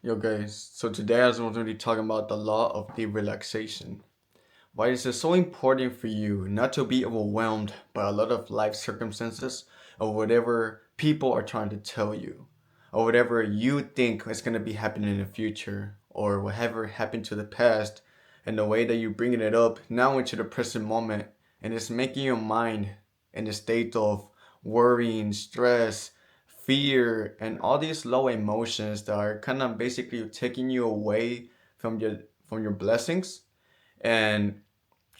Yo guys, so today I was going to be talking about the law of deep relaxation. Why is it so important for you not to be overwhelmed by a lot of life circumstances or whatever people are trying to tell you or whatever you think is going to be happening in the future or whatever happened to the past and the way that you're bringing it up now into the present moment and it's making your mind in a state of worrying, stress, fear, and all these low emotions that are kind of basically taking you away from your blessings and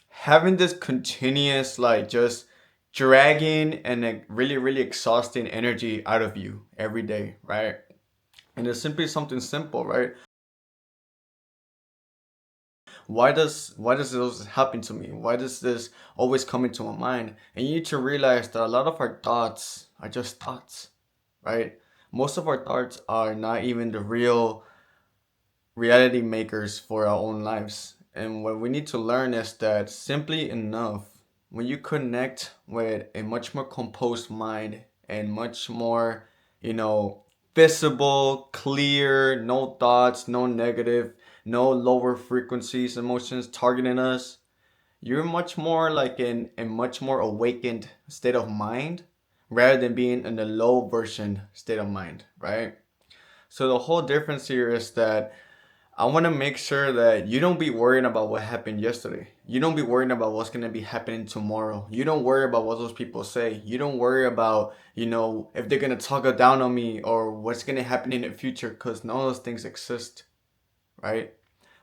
having this continuous like just dragging and like really exhausting energy out of you every day, right? And it's simply something simple, right? Why does this happen to me? Why does this always come into my mind? And you need to realize that a lot of our thoughts are just thoughts, right? Most of our thoughts are not even the real reality makers for our own lives. And what we need to learn is that simply enough, when you connect with a much more composed mind and much more, you know, visible, clear, no thoughts, no negative, no lower frequencies, emotions targeting us, you're much more like in a much more awakened state of mind rather than being in the low version state of mind, right? So the whole difference here is that I want to make sure that you don't be worrying about what happened yesterday. You don't be worrying about what's going to be happening tomorrow. You don't worry about what those people say. You don't worry about, if they're going to talk down on me or what's going to happen in the future because none of those things exist, right?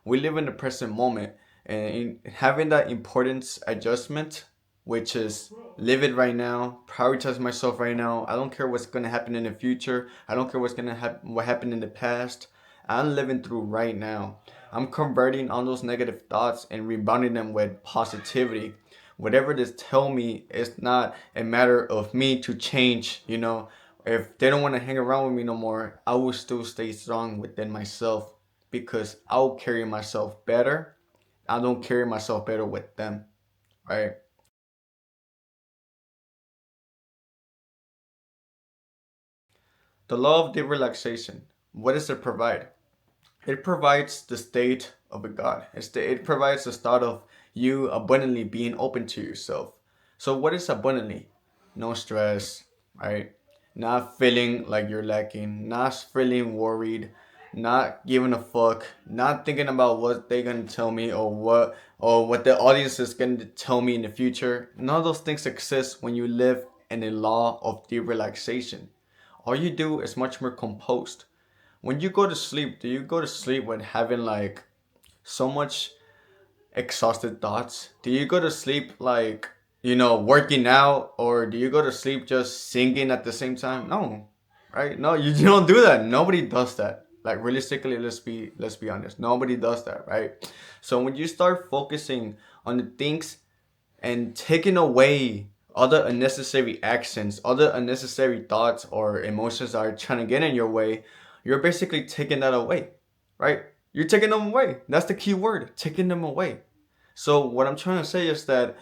We live in the present moment and in having that importance adjustment, which is live it right now, prioritize myself right now. I don't care what's going to happen in the future. I don't care what's going to happen, what happened in the past. I'm living through right now. I'm converting on those negative thoughts and rebounding them with positivity. Whatever this tell me, it's not a matter of me to change, If they don't want to hang around with me no more, I will still stay strong within myself because I'll carry myself better. I don't carry myself better with them, right? The law of deep relaxation, what does it provide? It provides the state of a God. It provides the start of you abundantly being open to yourself. So what is abundantly? No stress, right? Not feeling like you're lacking, not feeling worried, not giving a fuck, not thinking about what they're gonna tell me or what the audience is gonna tell me in the future. None of those things exist when you live in a law of deep relaxation. All you do is much more composed. When you go to sleep, do you go to sleep with having like so much exhausted thoughts? Do you go to sleep like, working out, or do you go to sleep just singing at the same time? No, right? No, you don't do that. Nobody does that. Like realistically, let's be honest. Nobody does that, right? So when you start focusing on the things and taking away other unnecessary actions, other unnecessary thoughts or emotions that are trying to get in your way, you're basically taking that away, right? You're taking them away. That's the key word, taking them away. So what I'm trying to say is that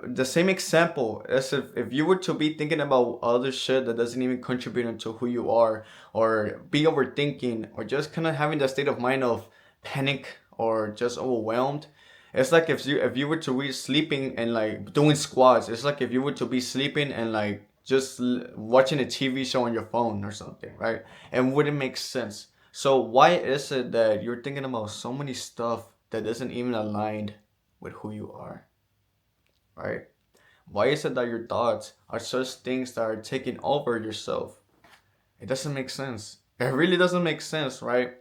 the same example as if you were to be thinking about other shit that doesn't even contribute into who you are or be overthinking or just kind of having that state of mind of panic or just overwhelmed. It's like if you were to be sleeping and like doing squats. It's like if you were to be sleeping and like just watching a TV show on your phone or something, right? And wouldn't make sense. So why is it that you're thinking about so many stuff that doesn't even align with who you are, right? Why is it that your thoughts are such things that are taking over yourself? It doesn't make sense. It really doesn't make sense, right?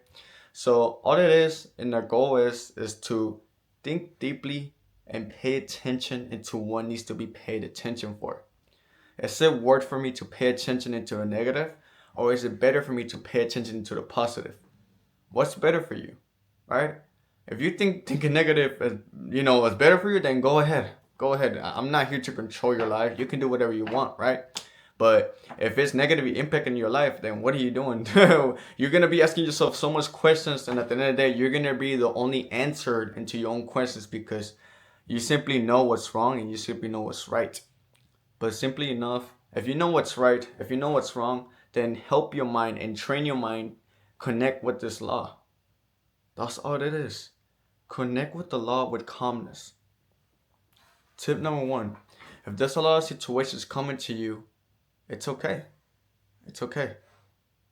So all it is and the goal is to think deeply and pay attention into what needs to be paid attention for. Is it worth for me to pay attention into the negative, or is it better for me to pay attention to the positive? What's better for you, right? If you think a negative is better for you, then go ahead. Go ahead. I'm not here to control your life. You can do whatever you want, right? But if it's negatively impacting your life, then what are you doing? You're gonna be asking yourself so much questions, and at the end of the day, you're gonna be the only answer into your own questions because you simply know what's wrong and you simply know what's right. But simply enough, if you know what's right, if you know what's wrong, then help your mind and train your mind Connect with this law. That's all it is. Connect with the law with calmness. Tip number one, if there's a lot of situations coming to you, it's okay. It's okay.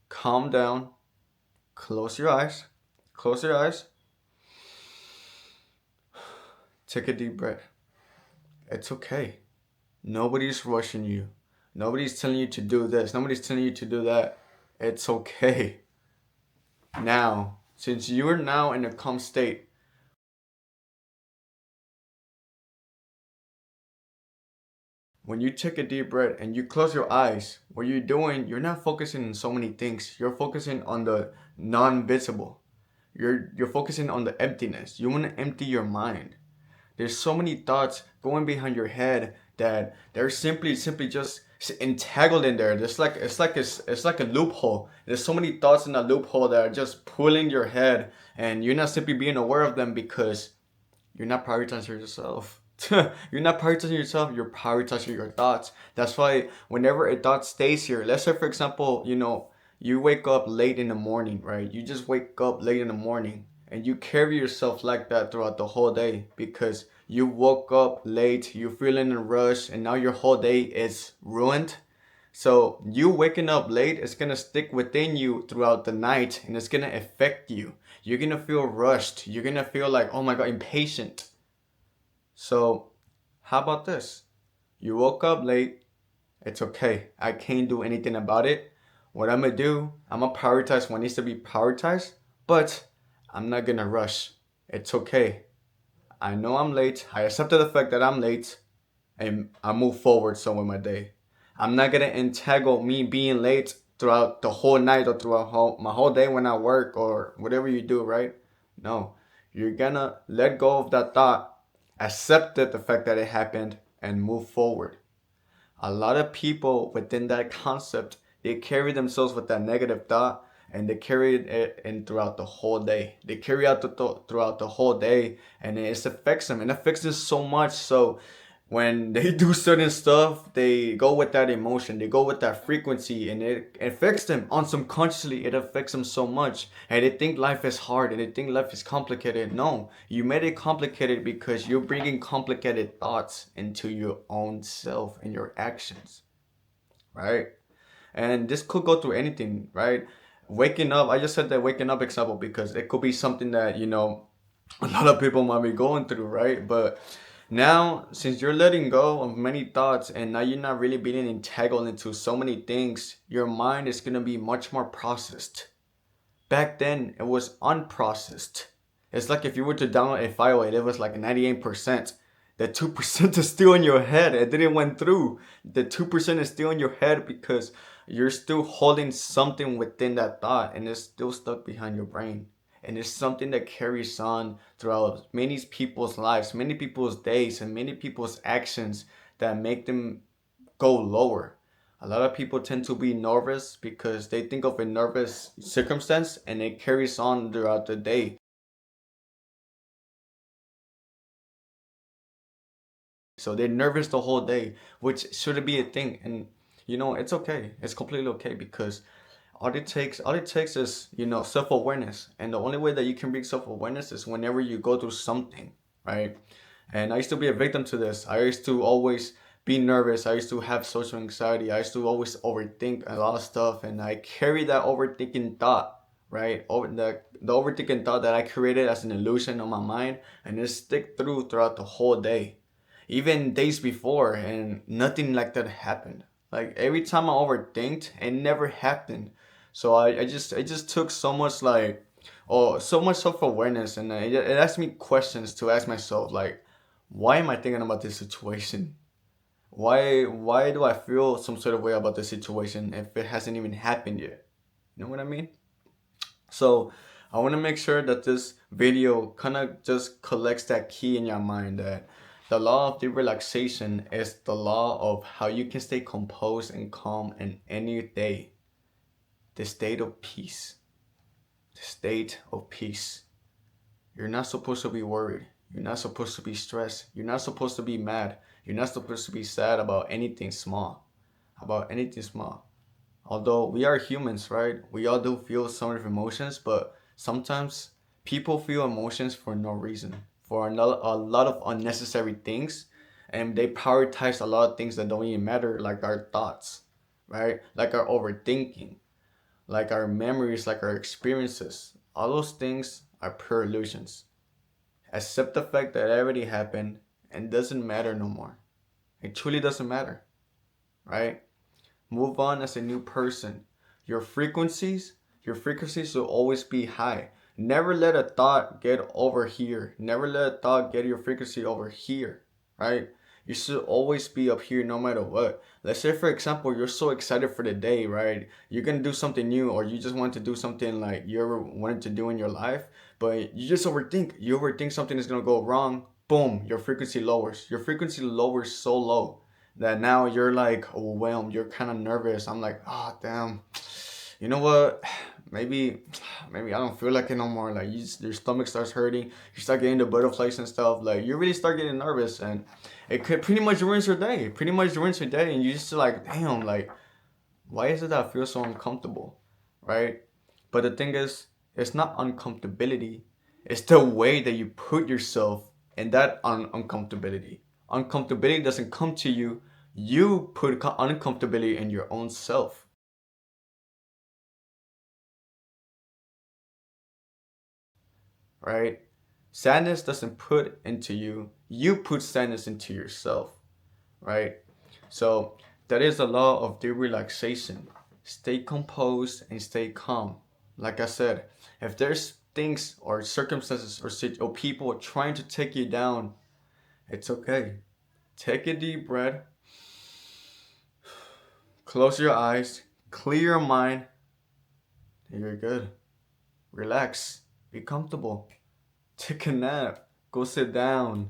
Calm down. Close your eyes. Close your eyes. Take a deep breath. It's okay. Nobody's rushing you. Nobody's telling you to do this. Nobody's telling you to do that. It's okay. Now, since you're now in a calm state, when you take a deep breath and you close your eyes, what you're doing, you're not focusing on so many things. You're focusing on the non-visible. You're focusing on the emptiness. You want to empty your mind. There's so many thoughts going behind your head that they're simply just entangled in there. It's like a loophole. There's so many thoughts in that loophole that are just pulling your head, and you're not simply being aware of them because you're not prioritizing yourself. You're not prioritizing yourself, you're prioritizing your thoughts. That's why whenever a thought stays here, let's say for example, you wake up late in the morning, right? You just wake up late in the morning and you carry yourself like that throughout the whole day because you woke up late, you're feeling a rush, and now your whole day is ruined. So you waking up late is gonna stick within you throughout the night and it's gonna affect you. You're gonna feel rushed. You're gonna feel like, oh my God, impatient. So how about this? You woke up late. It's okay. I can't do anything about it. What I'm gonna do, I'm gonna prioritize what needs to be prioritized, but I'm not gonna rush. It's okay. I know I'm late. I accepted the fact that I'm late and I move forward so with my day. I'm not gonna entangle me being late throughout the whole night or throughout my whole day when I work or whatever you do, right? No, you're gonna let go of that thought, accept it, the fact that it happened, and move forward. A lot of people within that concept, they carry themselves with that negative thought and they carry it in throughout the whole day. They carry out throughout the whole day, and it affects them. It affects them so much so when they do certain stuff, they go with that emotion, they go with that frequency, and it affects them unsubconsciously. It affects them so much, and they think life is hard and they think life is complicated. No, you made it complicated because you're bringing complicated thoughts into your own self and your actions, right? And this could go through anything, right? Waking up, I just said that waking up example because it could be something that, a lot of people might be going through, right? But now, since you're letting go of many thoughts and now you're not really being entangled into so many things, your mind is going to be much more processed. Back then, it was unprocessed. It's like if you were to download a file and it was like 98%. The 2% is still in your head. It didn't went through. The 2% is still in your head because you're still holding something within that thought and it's still stuck behind your brain. And it's something that carries on throughout many people's lives, many people's days, and many people's actions that make them go lower. A lot of people tend to be nervous because they think of a nervous circumstance and it carries on throughout the day. So they're nervous the whole day, which shouldn't be a thing. And it's okay. It's completely okay because all it takes is, self-awareness. And the only way that you can bring self-awareness is whenever you go through something, right? And I used to be a victim to this. I used to always be nervous. I used to have social anxiety. I used to always overthink a lot of stuff, and I carry that overthinking thought, right? Over the overthinking thought that I created as an illusion on my mind, and it stick throughout the whole day, even days before, and nothing like that happened. Like every time I overthinked, it never happened. So I just took so much so much self-awareness, and it asked me questions to ask myself like, why am I thinking about this situation? Why do I feel some sort of way about this situation if it hasn't even happened yet? You know what I mean? So I want to make sure that this video kind of just collects that key in your mind that the law of deep relaxation is the law of how you can stay composed and calm in any day. The state of peace. The state of peace. You're not supposed to be worried. You're not supposed to be stressed. You're not supposed to be mad. You're not supposed to be sad about anything small. About anything small. Although we are humans, right? We all do feel some of emotions, but sometimes people feel emotions for no reason, for a lot of unnecessary things, and they prioritize a lot of things that don't even matter, like our thoughts, right? Like our overthinking, like our memories, like our experiences. All those things are pure illusions. Accept the fact that it already happened and doesn't matter no more. It truly doesn't matter, right? Move on as a new person. Your frequencies, your frequencies will always be high. Never let a thought get over here. Never let a thought get your frequency over here, right? You should always be up here no matter what. Let's say, for example, you're so excited for the day, right? You're gonna do something new, or you just want to do something like you ever wanted to do in your life, but you just overthink. You overthink something is gonna go wrong. Boom, your frequency lowers. Your frequency lowers so low that now you're like overwhelmed, you're kind of nervous. I'm like, oh damn, you know what, maybe I don't feel like it no more. Like your stomach starts hurting, you start getting the butterflies and stuff, like you really start getting nervous, and it could pretty much ruins your day, and you just like, damn, like why is it that I feel so uncomfortable, right? But the thing is, it's not uncomfortability. It's the way that you put yourself in that uncomfortability. Uncomfortability doesn't come to you. You put uncomfortability in your own self, right? Sadness doesn't put into you. You put sadness into yourself, right? So that is the law of deep relaxation. Stay composed and stay calm. Like I said, if there's things or circumstances or people trying to take you down, it's okay. Take a deep breath, close your eyes, clear your mind, and you're good. Relax, be comfortable, take a nap, go sit down,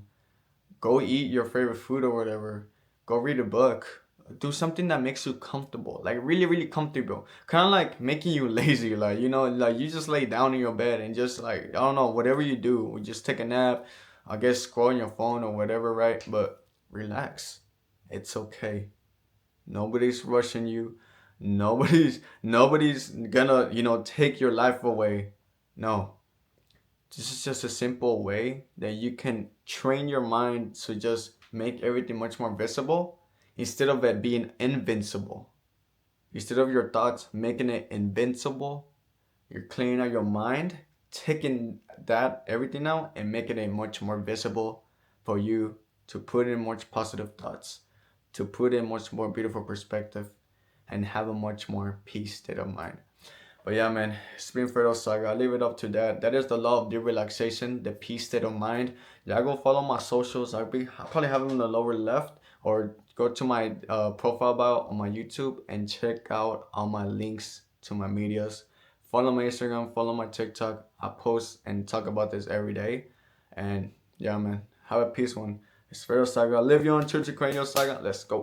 go eat your favorite food or whatever. Go read a book. Do something that makes you comfortable, like really, really comfortable. Kind of like making you lazy, like like you just lay down in your bed and just like I don't know, whatever you do, just take a nap. I guess scroll on your phone or whatever, right? But relax. It's okay. Nobody's rushing you. Nobody's gonna take your life away. No, this is just a simple way that you can train your mind to just make everything much more visible instead of it being invincible. Instead of your thoughts making it invincible, you're clearing out your mind, taking that everything out and making it much more visible for you to put in much positive thoughts, to put in much more beautiful perspective, and have a much more peace state of mind. But yeah, man, it's been Fredo Saga. I leave it up to that. That is the law of deep relaxation, the peace state of mind. Yeah, go follow my socials. I'll probably have them in the lower left, or go to my profile bio on my YouTube and check out all my links to my medias. Follow my Instagram, follow my TikTok. I post and talk about this every day. And yeah, man, have a peace one. It's Fredo Saga. Live you on Church of Cranial Saga. Let's go.